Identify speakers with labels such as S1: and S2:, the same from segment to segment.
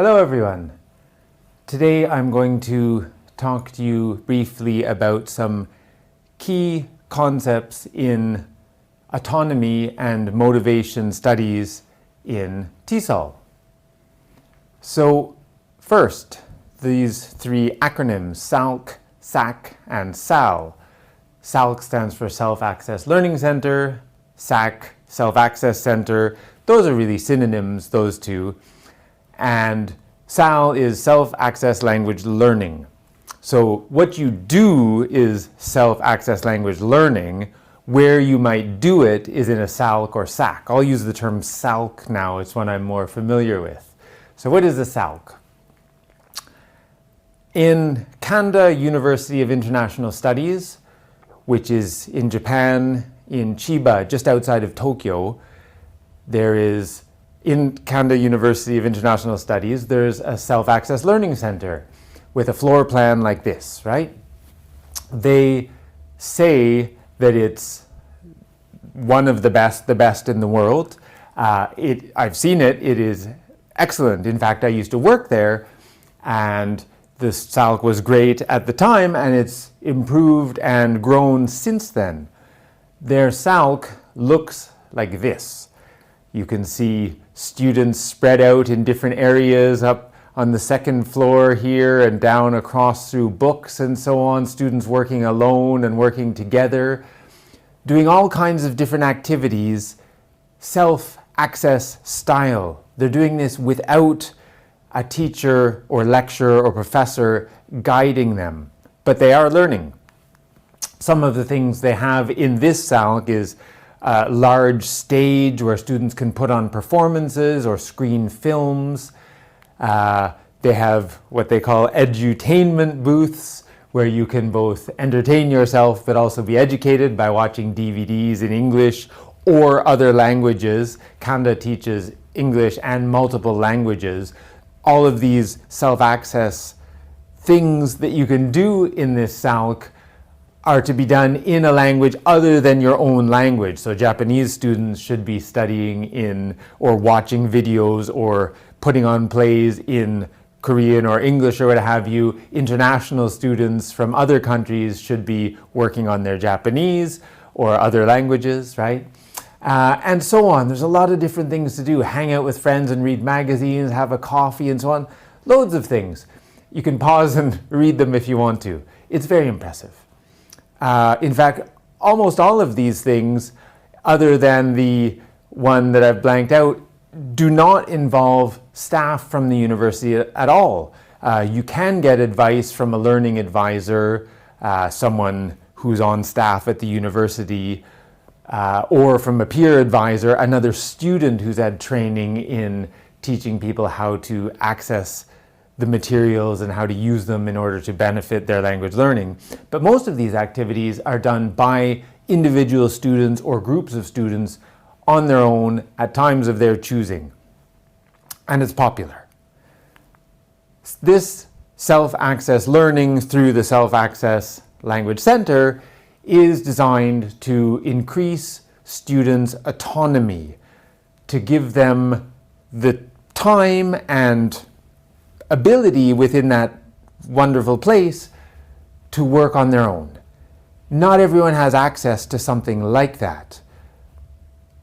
S1: Hello everyone. Today I'm going to talk to you briefly about some key concepts in autonomy and motivation studies in TESOL. So first, these three acronyms, SALC, SAC, and SAL. SALC stands for Self-Access Learning Center, SAC, Self-Access Center. Those are really synonyms, those two. And SAL is Self-Access Language Learning. So what you do is self-access language learning. Where you might do it is in a SALC or SAC. I'll use the term SALC now, it's one I'm more familiar with. So what is a SALC? In Kanda University of International Studies, which is in Japan, in Chiba, just outside of Tokyo, in Kanda University of International Studies, there's a self-access learning center with a floor plan like this, right? They say that it's one of the best in the world. I've seen it, it is excellent. In fact, I used to work there and the SALC was great at the time and it's improved and grown since then. Their SALC looks like this. You can see students spread out in different areas up on the second floor here and down across through books and so on, students working alone and working together, doing all kinds of different activities, self-access style. They're doing this without a teacher or lecturer or professor guiding them, but they are learning. Some of the things they have in this SALC is a large stage where students can put on performances or screen films. They have what they call edutainment booths, where you can both entertain yourself but also be educated by watching DVDs in English or other languages. Kanda teaches English and multiple languages. All of these self-access things that you can do in this SALC are to be done in a language other than your own language. So Japanese students should be studying in or watching videos or putting on plays in Korean or English or what have you. International students from other countries should be working on their Japanese or other languages, right? And so on. There's a lot of different things to do. Hang out with friends and read magazines, have a coffee and so on. Loads of things. You can pause and read them if you want to. It's very impressive. In fact, almost all of these things, other than the one that I've blanked out, do not involve staff from the university at all. You can get advice from a learning advisor, someone who's on staff at the university, or from a peer advisor, another student who's had training in teaching people how to access the materials and how to use them in order to benefit their language learning. But most of these activities are done by individual students or groups of students on their own at times of their choosing. And it's popular. This self-access learning through the Self-Access Language Center is designed to increase students' autonomy, to give them the time and ability within that wonderful place to work on their own. Not everyone has access to something like that.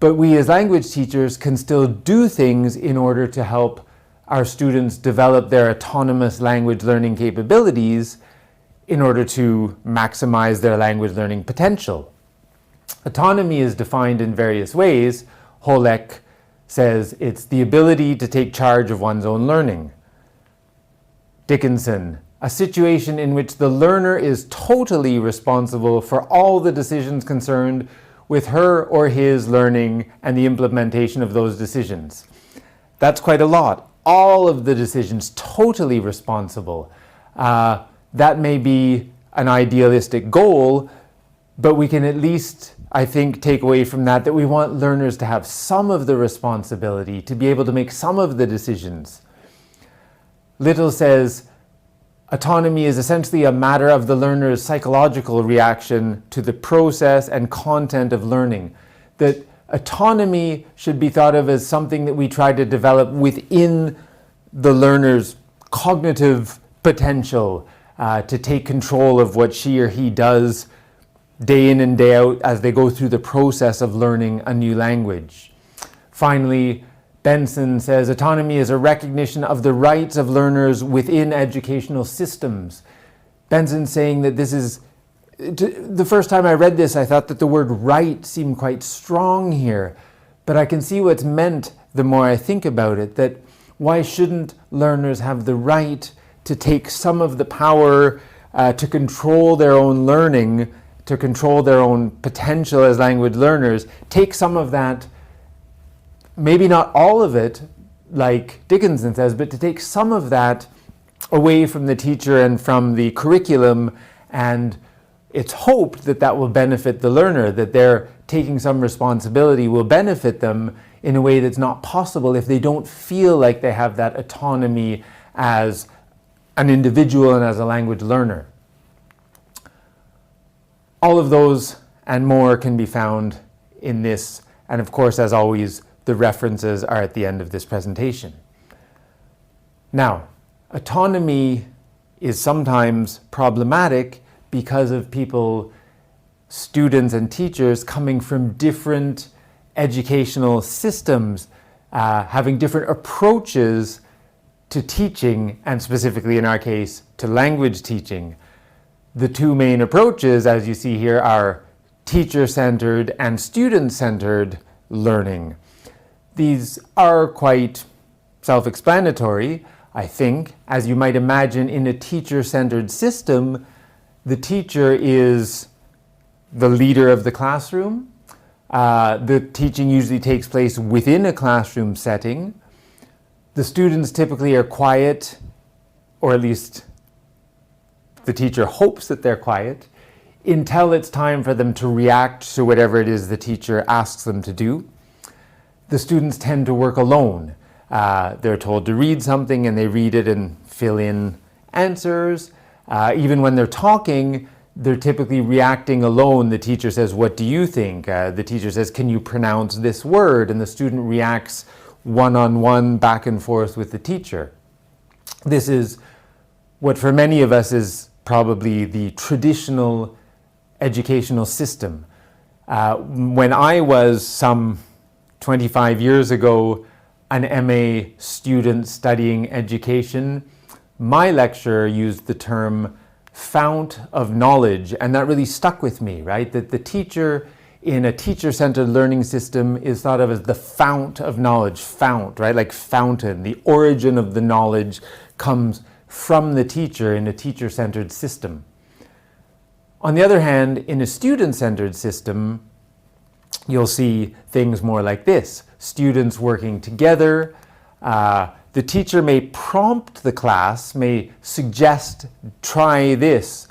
S1: But we as language teachers can still do things in order to help our students develop their autonomous language learning capabilities in order to maximize their language learning potential. Autonomy is defined in various ways. Holek says it's the ability to take charge of one's own learning. Dickinson, a situation in which the learner is totally responsible for all the decisions concerned with her or his learning and the implementation of those decisions. That's quite a lot. All of the decisions, totally responsible. That may be an idealistic goal, but we can at least, I think, take away from that we want learners to have some of the responsibility, to be able to make some of the decisions. Little says, autonomy is essentially a matter of the learner's psychological reaction to the process and content of learning. That autonomy should be thought of as something that we try to develop within the learner's cognitive potential to take control of what she or he does day in and day out as they go through the process of learning a new language. Finally, Benson says autonomy is a recognition of the rights of learners within educational systems. Benson's saying that this is, the first time I read this, I thought that the word right seemed quite strong here, but I can see what's meant the more I think about it, that why shouldn't learners have the right to take some of the power to control their own learning, to control their own potential as language learners, take some of that, maybe not all of it, like Dickinson says, but to take some of that away from the teacher and from the curriculum, and it's hoped that that will benefit the learner, that they're taking some responsibility will benefit them in a way that's not possible if they don't feel like they have that autonomy as an individual and as a language learner. All of those and more can be found in this, and of course, as always, the references are at the end of this presentation. Now, autonomy is sometimes problematic because of people, students and teachers, coming from different educational systems, having different approaches to teaching, and specifically in our case, to language teaching. The two main approaches, as you see here, are teacher-centered and student-centered learning. These are quite self-explanatory, I think. As you might imagine, in a teacher-centered system, the teacher is the leader of the classroom. The teaching usually takes place within a classroom setting. The students typically are quiet, or at least the teacher hopes that they're quiet, until it's time for them to react to whatever it is the teacher asks them to do. The students tend to work alone. They're told to read something and they read it and fill in answers. Even when they're talking, they're typically reacting alone. The teacher says, "What do you think?" The teacher says, "Can you pronounce this word?" And the student reacts one-on-one back and forth with the teacher. This is what for many of us is probably the traditional educational system. When I was some 25 years ago an MA student studying education, my lecturer used the term fount of knowledge, and that really stuck with me, right? That the teacher in a teacher-centered learning system is thought of as the fount of knowledge, fount, right? Like fountain. The origin of the knowledge comes from the teacher in a teacher-centered system. On the other hand, in a student-centered system, you'll see things more like this. Students working together. The teacher may prompt the class, may suggest, try this,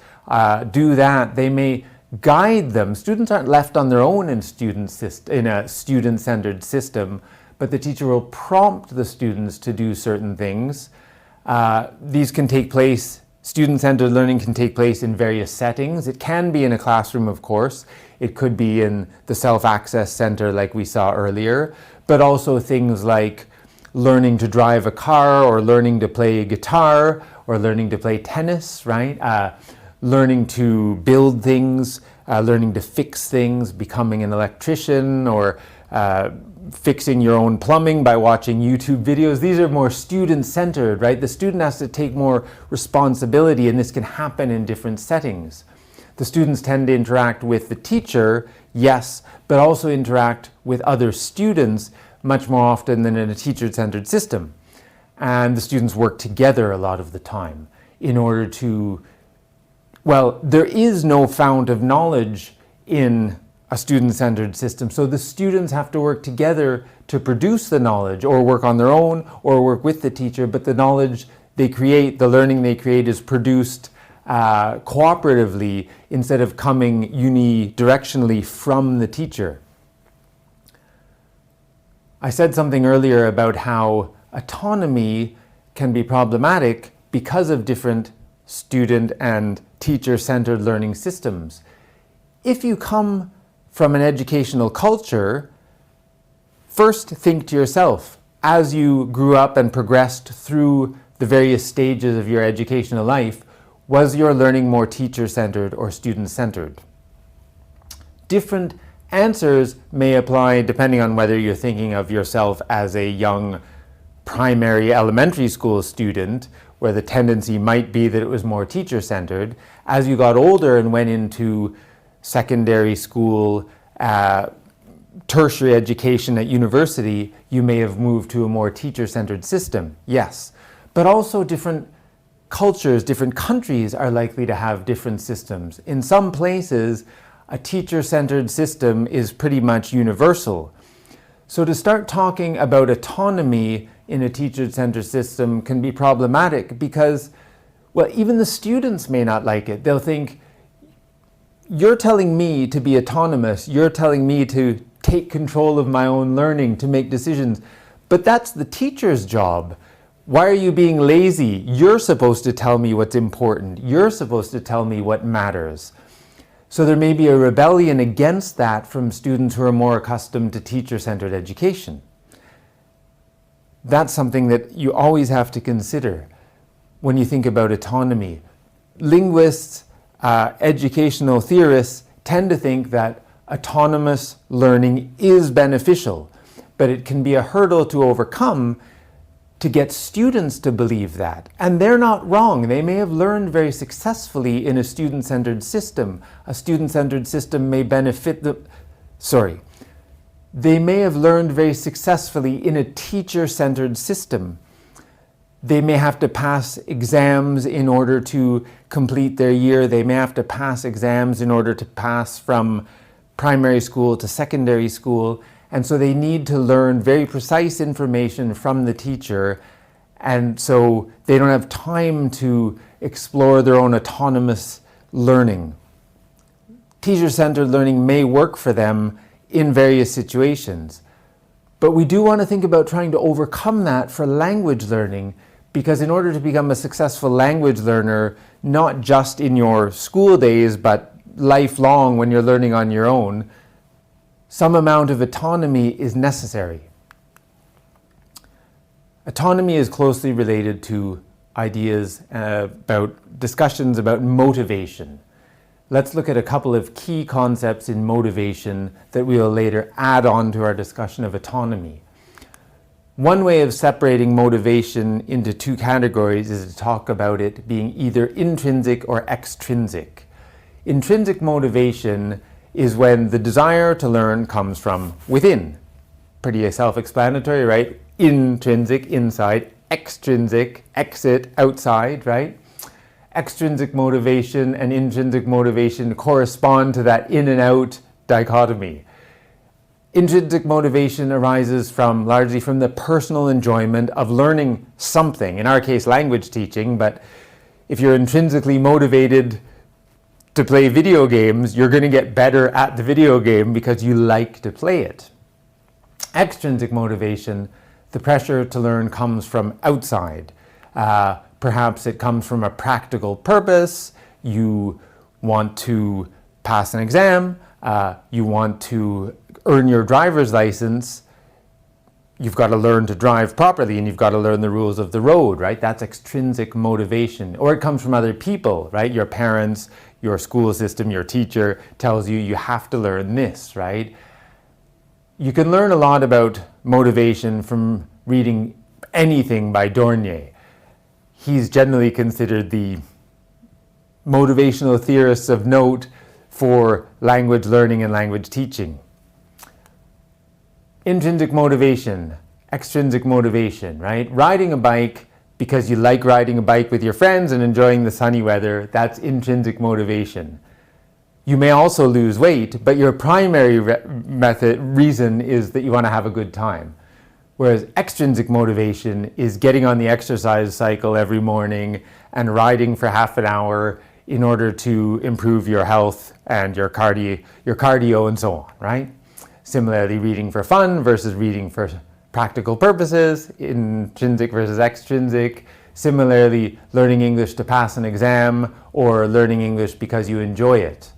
S1: do that. They may guide them. Students aren't left on their own in a student-centered system, but the teacher will prompt the students to do certain things. These can take place, student-centered learning can take place in various settings. It can be in a classroom, of course. It could be in the self-access center like we saw earlier, but also things like learning to drive a car, or learning to play guitar, or learning to play tennis, right? Learning to build things, learning to fix things, becoming an electrician, or fixing your own plumbing by watching YouTube videos. These are more student-centered, right? The student has to take more responsibility, and this can happen in different settings. The students tend to interact with the teacher, yes, but also interact with other students much more often than in a teacher-centered system. And the students work together a lot of the time in order to, well, there is no fount of knowledge in a student-centered system, so the students have to work together to produce the knowledge, or work on their own, or work with the teacher, but the knowledge they create, the learning they create, is produced cooperatively instead of coming unidirectionally from the teacher. I said something earlier about how autonomy can be problematic because of different student and teacher-centered learning systems. If you come from an educational culture, first think to yourself, as you grew up and progressed through the various stages of your educational life, was your learning more teacher-centered or student-centered? Different answers may apply depending on whether you're thinking of yourself as a young primary elementary school student, where the tendency might be that it was more teacher-centered. As you got older and went into secondary school, tertiary education at university, you may have moved to a more teacher-centered system, yes. But also different cultures, different countries are likely to have different systems. In some places, a teacher-centered system is pretty much universal. So to start talking about autonomy in a teacher-centered system can be problematic because, well, even the students may not like it. They'll think, you're telling me to be autonomous, you're telling me to take control of my own learning, to make decisions, but that's the teacher's job. Why are you being lazy? You're supposed to tell me what's important. You're supposed to tell me what matters. So there may be a rebellion against that from students who are more accustomed to teacher-centered education. That's something that you always have to consider when you think about autonomy. Linguists, educational theorists tend to think that autonomous learning is beneficial, but it can be a hurdle to overcome to get students to believe that. And they're not wrong. They may have learned very successfully in a student-centered system. A student-centered system may benefit they may have learned very successfully in a teacher-centered system. They may have to pass exams in order to complete their year. They may have to pass exams in order to pass from primary school to secondary school. And so they need to learn very precise information from the teacher. And so they don't have time to explore their own autonomous learning. Teacher-centered learning may work for them in various situations. But we do want to think about trying to overcome that for language learning, because in order to become a successful language learner, not just in your school days, but lifelong when you're learning on your own, some amount of autonomy is necessary. Autonomy is closely related to ideas about discussions about motivation. Let's look at a couple of key concepts in motivation that we will later add on to our discussion of autonomy. One way of separating motivation into two categories is to talk about it being either intrinsic or extrinsic. Intrinsic motivation is when the desire to learn comes from within. Pretty self-explanatory, right? Intrinsic, inside, extrinsic, exit, outside, right? Extrinsic motivation and intrinsic motivation correspond to that in and out dichotomy. Intrinsic motivation arises largely from the personal enjoyment of learning something, in our case language teaching, but if you're intrinsically motivated to play video games, you're going to get better at the video game because you like to play it. Extrinsic motivation, the pressure to learn comes from outside. Perhaps it comes from a practical purpose. You want to pass an exam. You want to earn your driver's license. You've got to learn to drive properly and you've got to learn the rules of the road, right? That's extrinsic motivation. Or it comes from other people, right? Your parents, your school system, your teacher tells you have to learn this, right? You can learn a lot about motivation from reading anything by Dornier. He's generally considered the motivational theorist of note for language learning and language teaching. Intrinsic motivation, extrinsic motivation, right? Riding a bike because you like riding a bike with your friends and enjoying the sunny weather, that's intrinsic motivation. You may also lose weight, but your primary reason is that you want to have a good time. Whereas extrinsic motivation is getting on the exercise cycle every morning and riding for half an hour in order to improve your health and your cardio and so on, right? Similarly, reading for fun versus reading for practical purposes, intrinsic versus extrinsic. Similarly, learning English to pass an exam or learning English because you enjoy it.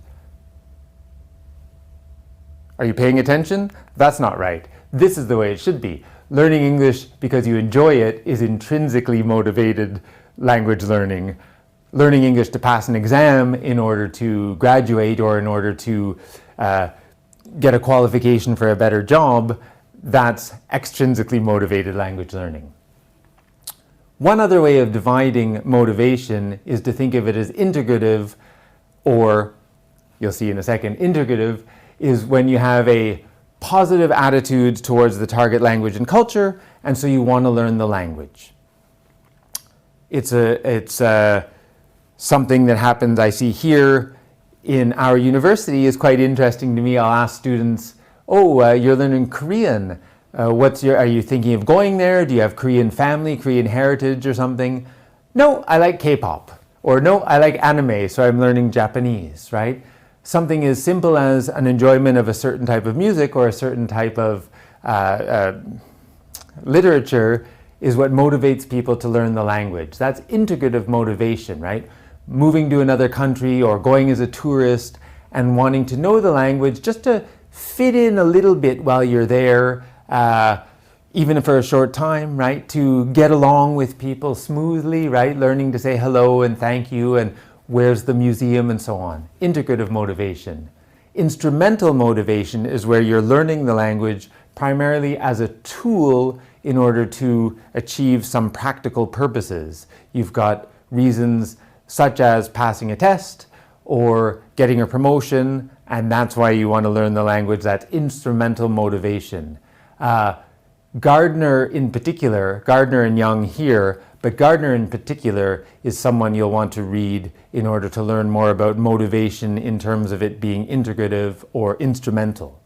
S1: Are you paying attention? That's not right. This is the way it should be. learning English because you enjoy it is intrinsically motivated language learning. Learning English to pass an exam in order to graduate or in order to get a qualification for a better job, that's extrinsically motivated language learning. One other way of dividing motivation is to think of it as integrative, or you'll see in a second, integrative is when you have a positive attitude towards the target language and culture, and so you want to learn the language. It's something that happens, I see here in our university is quite interesting to me. I'll ask students, you're learning Korean. Are you thinking of going there? Do you have Korean family, Korean heritage or something? No, I like K-pop. Or no, I like anime, so I'm learning Japanese, right? Something as simple as an enjoyment of a certain type of music or a certain type of literature is what motivates people to learn the language. That's integrative motivation, right? Moving to another country or going as a tourist and wanting to know the language just to fit in a little bit while you're there, even for a short time, right? To get along with people smoothly, right? Learning to say hello and thank you and where's the museum and so on. Integrative motivation. Instrumental motivation is where you're learning the language primarily as a tool in order to achieve some practical purposes. You've got reasons such as passing a test or getting a promotion, and that's why you want to learn the language. That's instrumental motivation. Gardner in particular, Gardner and Young here, but Gardner in particular is someone you'll want to read in order to learn more about motivation in terms of it being integrative or instrumental.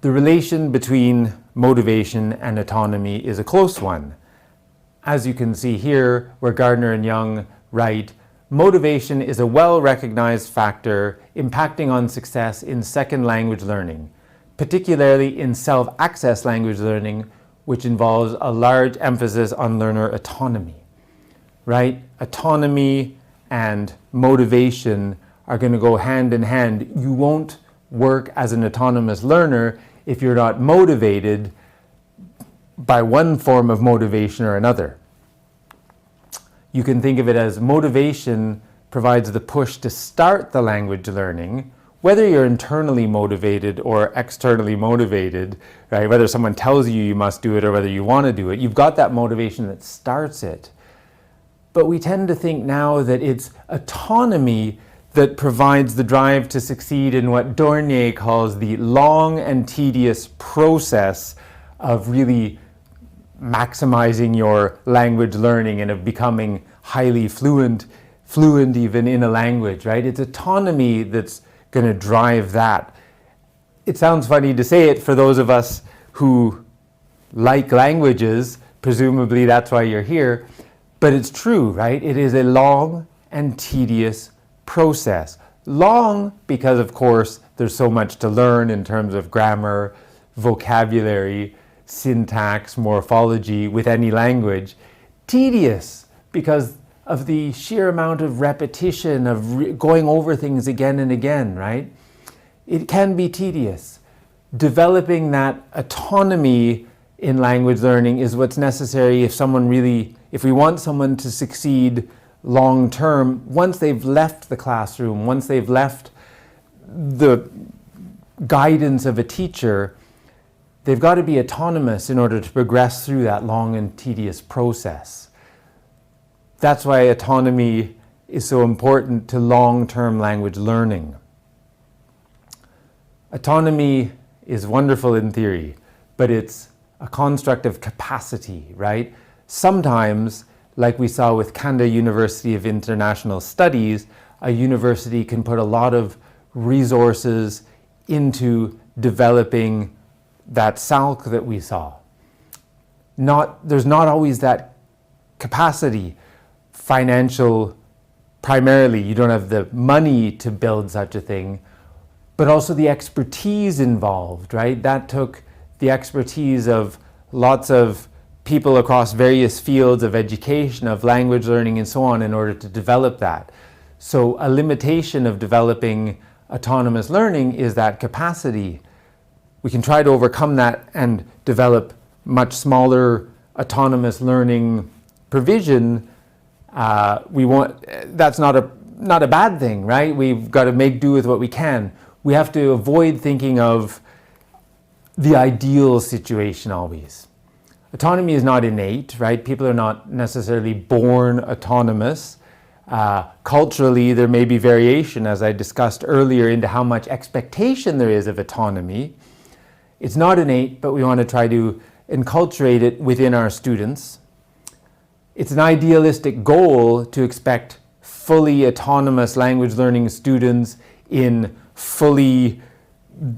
S1: The relation between motivation and autonomy is a close one. As you can see here, where Gardner and Young write, motivation is a well-recognized factor impacting on success in second language learning, particularly in self-access language learning, which involves a large emphasis on learner autonomy, right? Autonomy and motivation are going to go hand in hand. You won't work as an autonomous learner if you're not motivated by one form of motivation or another. You can think of it as motivation provides the push to start the language learning, whether you're internally motivated or externally motivated, right? Whether someone tells you you must do it or whether you want to do it, you've got that motivation that starts it. But we tend to think now that it's autonomy that provides the drive to succeed in what Dornier calls the long and tedious process of really maximizing your language learning and of becoming highly fluent even in a language, right? It's autonomy that's going to drive that. It sounds funny to say it for those of us who like languages, presumably that's why you're here, but it's true, right? It is a long and tedious process. Long because, of course, there's so much to learn in terms of grammar, vocabulary, syntax, morphology with any language. Tedious because of the sheer amount of repetition, of going over things again and again, right? It can be tedious. Developing that autonomy in language learning is what's necessary if we want someone to succeed long term, once they've left the classroom, once they've left the guidance of a teacher, they've got to be autonomous in order to progress through that long and tedious process. That's why autonomy is so important to long-term language learning. Autonomy is wonderful in theory, but it's a construct of capacity, right? Sometimes, like we saw with Kanda University of International Studies, a university can put a lot of resources into developing that SALC that we saw. There's not always that capacity. Financial, primarily, you don't have the money to build such a thing, but also the expertise involved, right? That took the expertise of lots of people across various fields of education, of language learning and so on in order to develop that. So a limitation of developing autonomous learning is that capacity. we can try to overcome that and develop much smaller autonomous learning provision. That's not a bad thing, right? We've got to make do with what we can. We have to avoid thinking of the ideal situation always. Autonomy is not innate, right? People are not necessarily born autonomous. Culturally, there may be variation, as I discussed earlier, into how much expectation there is of autonomy. It's not innate, but we want to try to enculturate it within our students. It's an idealistic goal to expect fully autonomous language learning students in fully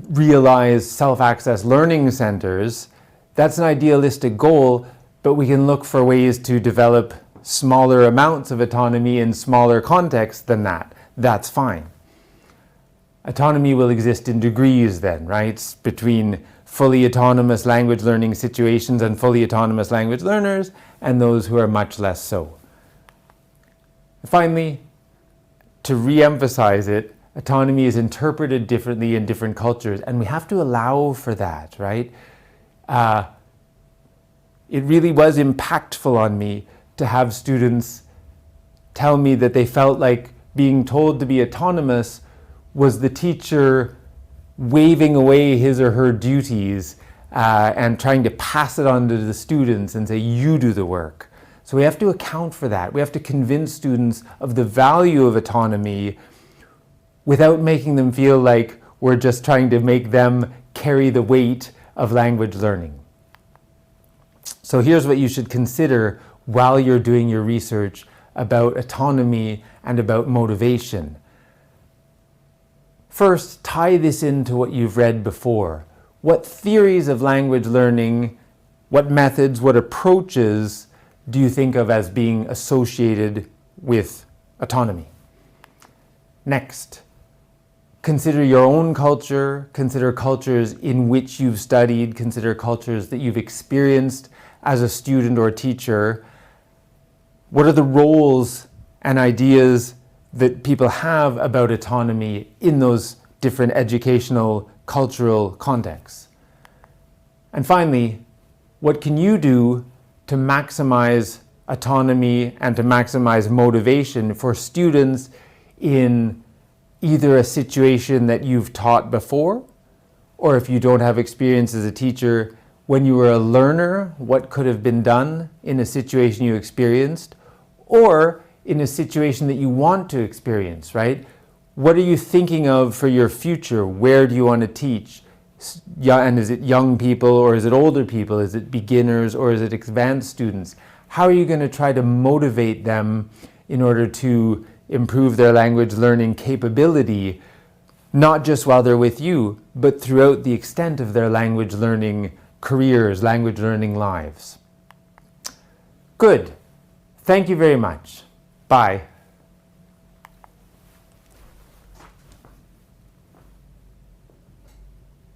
S1: realized self-access learning centers. That's an idealistic goal, but we can look for ways to develop smaller amounts of autonomy in smaller contexts than that. That's fine. Autonomy will exist in degrees then, right? Between fully autonomous language learning situations and fully autonomous language learners and those who are much less so. Finally, to re-emphasize it, autonomy is interpreted differently in different cultures, and we have to allow for that, right? It really was impactful on me to have students tell me that they felt like being told to be autonomous was the teacher waving away his or her duties and trying to pass it on to the students and say, you do the work. So we have to account for that. We have to convince students of the value of autonomy without making them feel like we're just trying to make them carry the weight of language learning. So here's what you should consider while you're doing your research about autonomy and about motivation. First, tie this into what you've read before. What theories of language learning, what methods, what approaches do you think of as being associated with autonomy? Next, consider your own culture, consider cultures in which you've studied, consider cultures that you've experienced as a student or teacher. What are the roles and ideas that people have about autonomy in those different educational, cultural contexts? And finally, what can you do to maximize autonomy and to maximize motivation for students in either a situation that you've taught before, or if you don't have experience as a teacher, when you were a learner, what could have been done in a situation you experienced, or in a situation that you want to experience, right? What are you thinking of for your future? Where do you want to teach? And is it young people or is it older people? Is it beginners or is it advanced students? How are you going to try to motivate them in order to improve their language learning capability, not just while they're with you, but throughout the extent of their language learning careers, language learning lives? Good. Thank you very much. Bye.